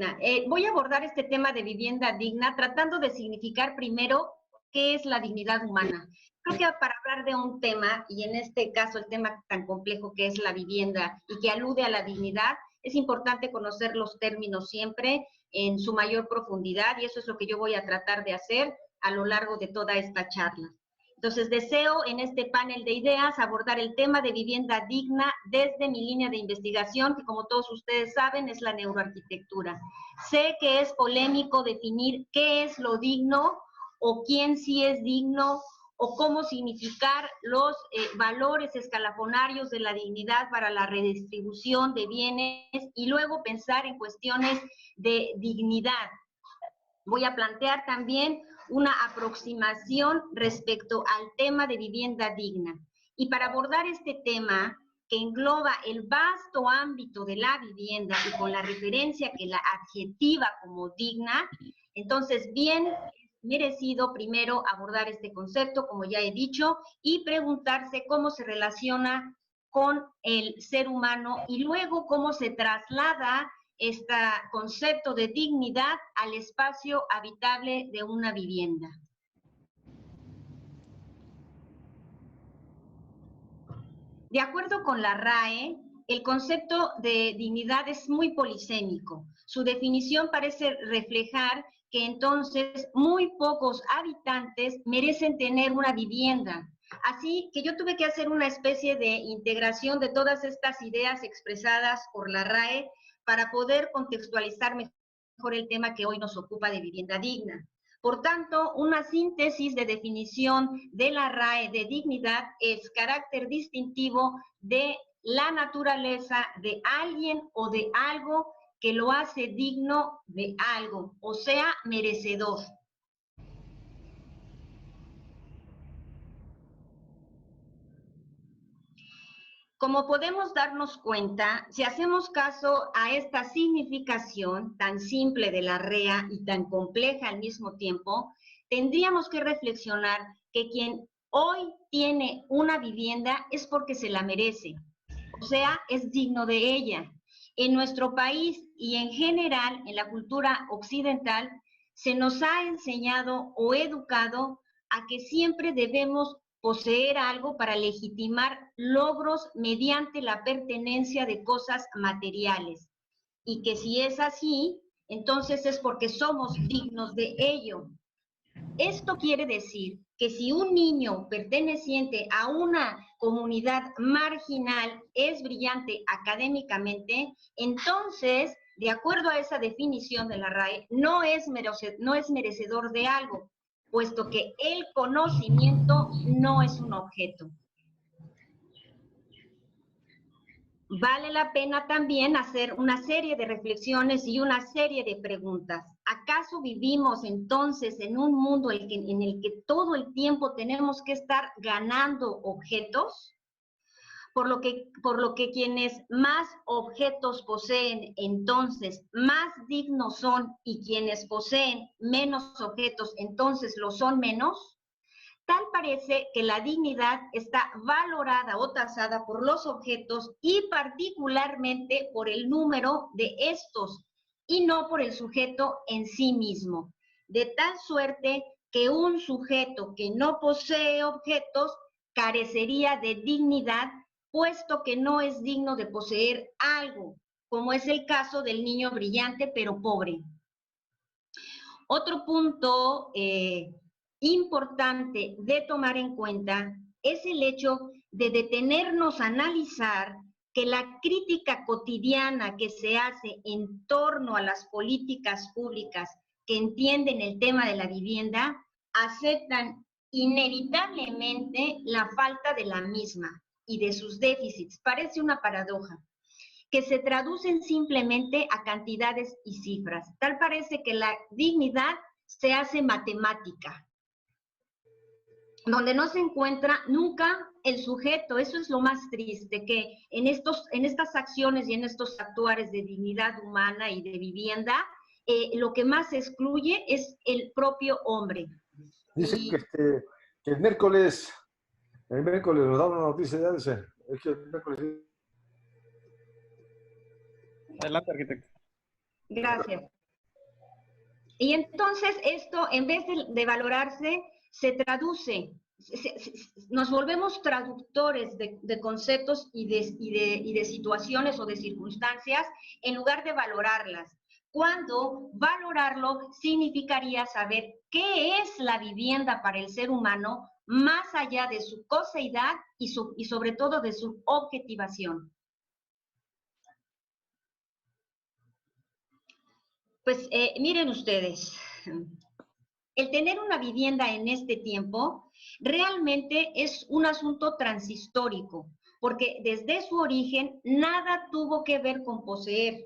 Carolina. Voy a abordar este tema de vivienda digna tratando de significar primero qué es la dignidad humana. Creo que para hablar de un tema, y en este caso el tema tan complejo que es la vivienda y que alude a la dignidad, es importante conocer los términos siempre en su mayor profundidad, y eso es lo que yo voy a tratar de hacer a lo largo de toda esta charla. Entonces, deseo en este panel de ideas abordar el tema de vivienda digna desde mi línea de investigación, que como todos ustedes saben es la neuroarquitectura. Sé que es polémico definir qué es lo digno o quién sí es digno o cómo significar los valores escalafonarios de la dignidad para la redistribución de bienes y luego pensar en cuestiones de dignidad. Voy a plantear también una aproximación respecto al tema de vivienda digna. Y para abordar este tema, que engloba el vasto ámbito de la vivienda y con la referencia que la adjetiva como digna, entonces bien merecido primero abordar este concepto, como ya he dicho, y preguntarse cómo se relaciona con el ser humano y luego cómo se traslada este concepto de dignidad al espacio habitable de una vivienda. De acuerdo con la RAE, el concepto de dignidad es muy polisémico. Su definición parece reflejar que entonces muy pocos habitantes merecen tener una vivienda. Así que yo tuve que hacer una especie de integración de todas estas ideas expresadas por la RAE para poder contextualizar mejor el tema que hoy nos ocupa de vivienda digna. Por tanto, una síntesis de definición de la RAE de dignidad es carácter distintivo de la naturaleza de alguien o de algo que lo hace digno de algo, o sea, merecedor. Como podemos darnos cuenta, si hacemos caso a esta significación tan simple de la REA y tan compleja al mismo tiempo, tendríamos que reflexionar que quien hoy tiene una vivienda es porque se la merece, o sea, es digno de ella. En nuestro país y en general en la cultura occidental se nos ha enseñado o educado a que siempre debemos poseer algo para legitimar logros mediante la pertenencia de cosas materiales. Y que si es así, entonces es porque somos dignos de ello. Esto quiere decir que si un niño perteneciente a una comunidad marginal es brillante académicamente, entonces, de acuerdo a esa definición de la RAE, no es merecedor de algo, puesto que el conocimiento no es un objeto. Vale la pena también hacer una serie de reflexiones y una serie de preguntas. ¿Acaso vivimos entonces en un mundo en el que todo el tiempo tenemos que estar ganando objetos? Por lo que quienes más objetos poseen, entonces más dignos son, y quienes poseen menos objetos, entonces lo son menos. Tal parece que la dignidad está valorada o tasada por los objetos y particularmente por el número de estos y no por el sujeto en sí mismo. De tal suerte que un sujeto que no posee objetos carecería de dignidad, puesto que no es digno de poseer algo, como es el caso del niño brillante pero pobre. Otro punto importante de tomar en cuenta es el hecho de detenernos a analizar que la crítica cotidiana que se hace en torno a las políticas públicas que entienden el tema de la vivienda aceptan inevitablemente la falta de la misma y de sus déficits. Parece una paradoja, que se traducen simplemente a cantidades y cifras. Tal parece que la dignidad se hace matemática, donde no se encuentra nunca el sujeto. Eso es lo más triste, que en estas acciones y en estos actuares de dignidad humana y de vivienda, lo que más se excluye es el propio hombre. Dice que el miércoles nos da una noticia de ese. Es que el miércoles... Adelante, arquitecto. Gracias. Y entonces esto, en vez de valorarse, se traduce, nos volvemos traductores de conceptos y de situaciones o de circunstancias en lugar de valorarlas. Cuando valorarlo significaría saber qué es la vivienda para el ser humano más allá de su coseidad y sobre todo de su objetivación. Pues miren ustedes, el tener una vivienda en este tiempo realmente es un asunto transhistórico, porque desde su origen nada tuvo que ver con poseer,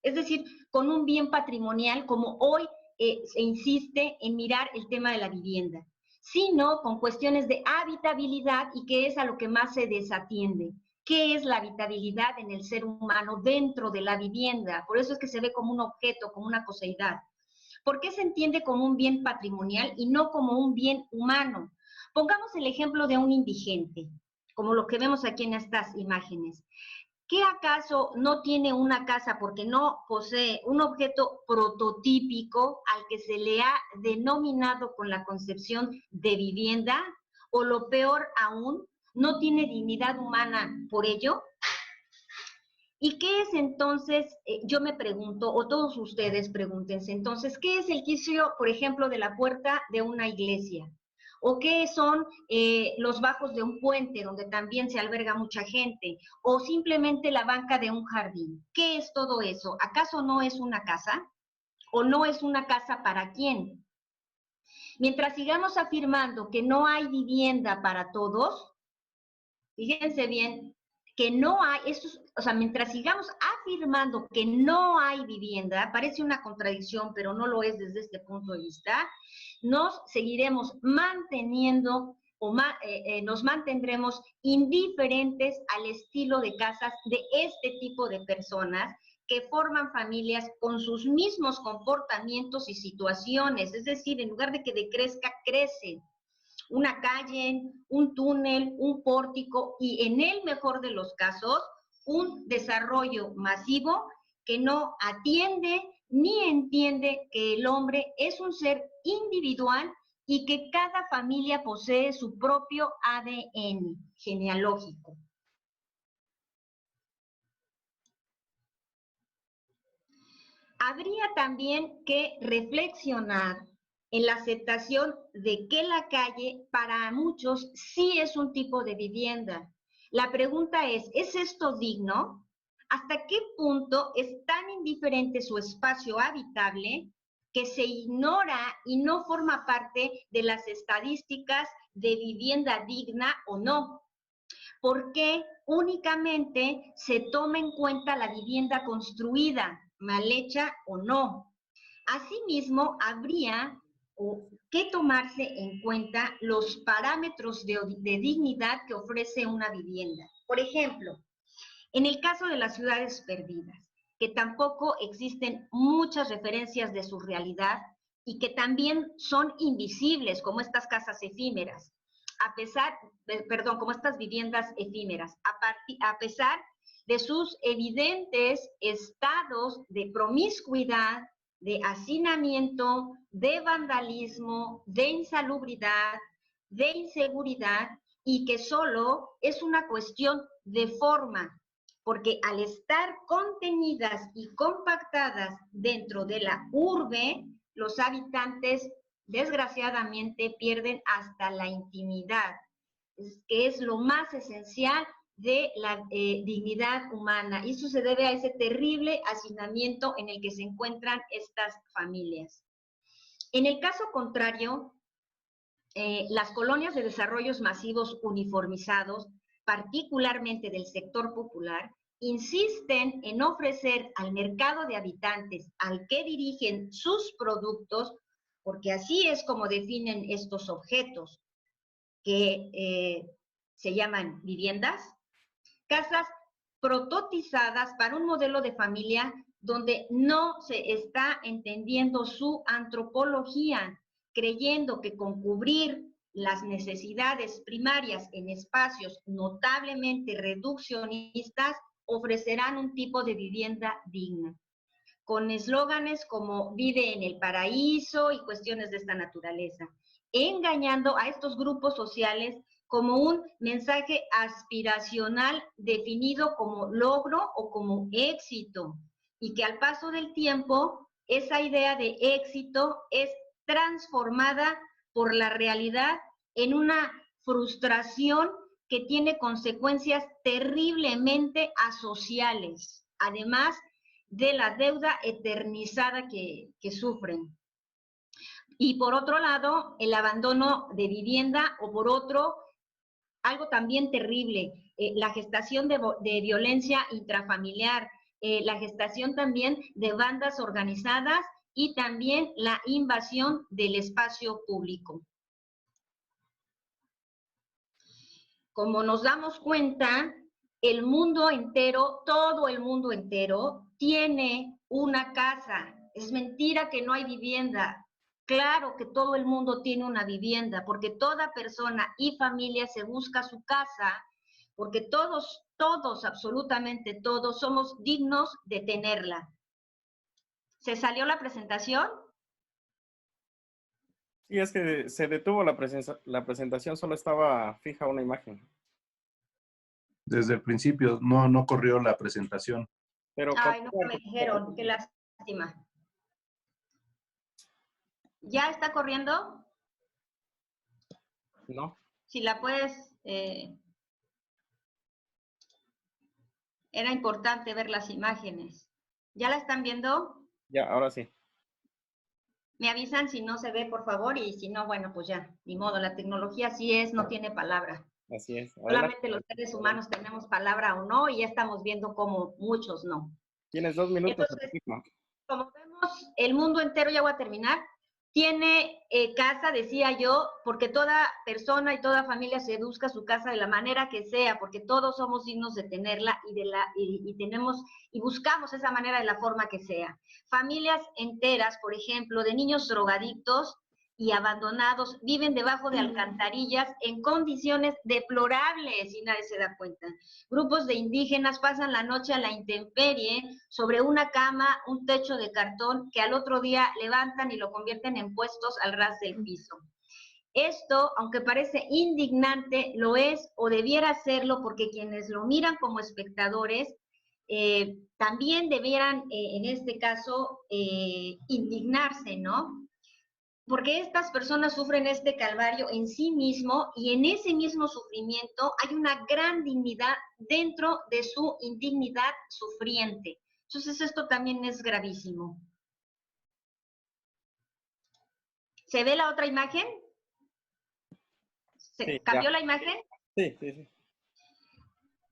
es decir, con un bien patrimonial como hoy se insiste en mirar el tema de la vivienda, sino con cuestiones de habitabilidad y que es a lo que más se desatiende. ¿Qué es la habitabilidad en el ser humano dentro de la vivienda? Por eso es que se ve como un objeto, como una coseidad. ¿Por qué se entiende como un bien patrimonial y no como un bien humano? Pongamos el ejemplo de un indigente, como lo que vemos aquí en estas imágenes. ¿Qué acaso no tiene una casa porque no posee un objeto prototípico al que se le ha denominado con la concepción de vivienda? O lo peor aún, no tiene dignidad humana por ello. ¿Y qué es entonces, yo me pregunto, o todos ustedes pregúntense entonces, qué es el quicio, por ejemplo, de la puerta de una iglesia? ¿O qué son los bajos de un puente donde también se alberga mucha gente? ¿O simplemente la banca de un jardín? ¿Qué es todo eso? ¿Acaso no es una casa? ¿O no es una casa para quién? Mientras sigamos afirmando que no hay vivienda para todos, fíjense bien, que no hay, o sea, mientras sigamos afirmando que no hay vivienda, parece una contradicción, pero no lo es desde este punto de vista, nos seguiremos manteniendo o nos mantendremos indiferentes al estilo de casas de este tipo de personas que forman familias con sus mismos comportamientos y situaciones, es decir, en lugar de que decrezca, crece. Una calle, un túnel, un pórtico y en el mejor de los casos, un desarrollo masivo que no atiende ni entiende que el hombre es un ser individual y que cada familia posee su propio ADN genealógico. Habría también que reflexionar en la aceptación de que la calle para muchos sí es un tipo de vivienda. La pregunta es esto digno? ¿Hasta qué punto es tan indiferente su espacio habitable que se ignora y no forma parte de las estadísticas de vivienda digna o no? ¿Por qué únicamente se toma en cuenta la vivienda construida, mal hecha o no? Asimismo, habría que tomarse en cuenta los parámetros de dignidad que ofrece una vivienda. Por ejemplo, en el caso de las ciudades perdidas, que tampoco existen muchas referencias de su realidad y que también son invisibles, como estas casas efímeras, como estas viviendas efímeras, a pesar de sus evidentes estados de promiscuidad, de hacinamiento, de vandalismo, de insalubridad, de inseguridad, y que solo es una cuestión de forma, porque al estar contenidas y compactadas dentro de la urbe, los habitantes desgraciadamente pierden hasta la intimidad, que es lo más esencial de la dignidad humana. Y eso se debe a ese terrible hacinamiento en el que se encuentran estas familias. En el caso contrario, las colonias de desarrollos masivos uniformizados, particularmente del sector popular, insisten en ofrecer al mercado de habitantes al que dirigen sus productos, porque así es como definen estos objetos, que se llaman viviendas, casas prototizadas para un modelo de familia donde no se está entendiendo su antropología, creyendo que con cubrir las necesidades primarias en espacios notablemente reduccionistas ofrecerán un tipo de vivienda digna. con eslóganes como vive en el paraíso y cuestiones de esta naturaleza, engañando a estos grupos sociales como un mensaje aspiracional definido como logro o como éxito, y que al paso del tiempo esa idea de éxito es transformada por la realidad en una frustración que tiene consecuencias terriblemente asociales, además de la deuda eternizada que sufren. Y por otro lado, el abandono de vivienda, o por otro, algo también terrible, la gestación de violencia intrafamiliar, la gestación también de bandas organizadas y también la invasión del espacio público. Como nos damos cuenta, el mundo entero, todo el mundo entero, tiene una casa. Es mentira que no hay vivienda. Claro que todo el mundo tiene una vivienda, porque toda persona y familia se busca su casa, porque todos, absolutamente todos, somos dignos de tenerla. ¿Se salió la presentación? Sí, es que se detuvo la presentación, solo estaba fija una imagen. Desde el principio no corrió la presentación. Pero ay, no me dijeron, qué lástima. ¿Ya está corriendo? No. Si la puedes... era importante ver las imágenes. ¿Ya la están viendo? Ya, ahora sí. Me avisan si no se ve, por favor, y si no, bueno, pues ya, ni modo, la tecnología así es, no tiene palabra. Así es. Solamente los seres humanos tenemos palabra o no, y ya estamos viendo como muchos no. Tienes 2 minutos. Entonces, como vemos, el mundo entero, ya voy a terminar, tiene casa, decía yo, porque toda persona y toda familia se busca su casa de la manera que sea, porque todos somos dignos de tenerla y tenemos y buscamos esa manera de la forma que sea. Familias enteras, por ejemplo, de niños drogadictos y abandonados, viven debajo de alcantarillas en condiciones deplorables y nadie se da cuenta. Grupos de indígenas pasan la noche a la intemperie sobre una cama, un techo de cartón que al otro día levantan y lo convierten en puestos al ras del piso. Esto, aunque parece indignante, lo es o debiera serlo porque quienes lo miran como espectadores también debieran, en este caso, indignarse, ¿no? Porque estas personas sufren este calvario en sí mismo y en ese mismo sufrimiento hay una gran dignidad dentro de su indignidad sufriente. Entonces esto también es gravísimo. ¿Se ve la otra imagen? Sí, ¿Cambió la imagen? Sí, sí, sí.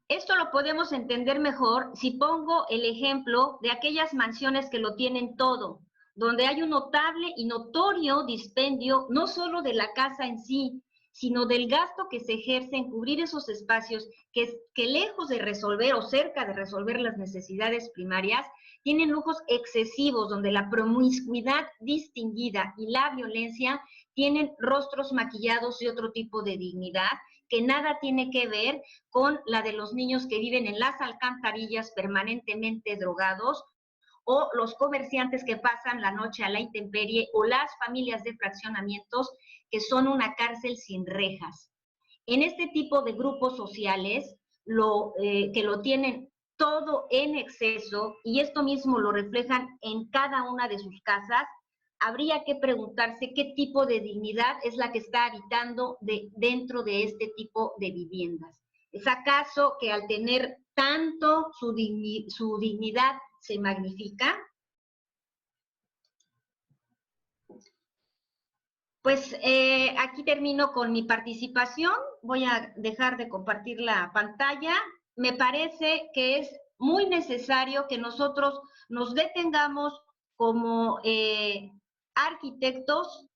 Esto lo podemos entender mejor si pongo el ejemplo de aquellas mansiones que lo tienen todo, donde hay un notable y notorio dispendio no solo de la casa en sí, sino del gasto que se ejerce en cubrir esos espacios que lejos de resolver o cerca de resolver las necesidades primarias, tienen lujos excesivos donde la promiscuidad distinguida y la violencia tienen rostros maquillados y otro tipo de dignidad que nada tiene que ver con la de los niños que viven en las alcantarillas permanentemente drogados, o los comerciantes que pasan la noche a la intemperie, o las familias de fraccionamientos que son una cárcel sin rejas. En este tipo de grupos sociales, que lo tienen todo en exceso, y esto mismo lo reflejan en cada una de sus casas, habría que preguntarse qué tipo de dignidad es la que está habitando dentro de este tipo de viviendas. ¿Es acaso que al tener tanto su dignidad se magnifica? Pues aquí termino con mi participación. Voy a dejar de compartir la pantalla. Me parece que es muy necesario que nosotros nos detengamos como arquitectos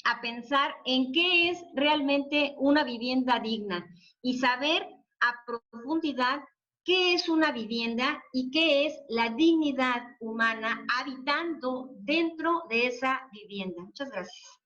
a pensar en qué es realmente una vivienda digna y saber a profundidad qué es una vivienda y qué es la dignidad humana habitando dentro de esa vivienda. Muchas gracias.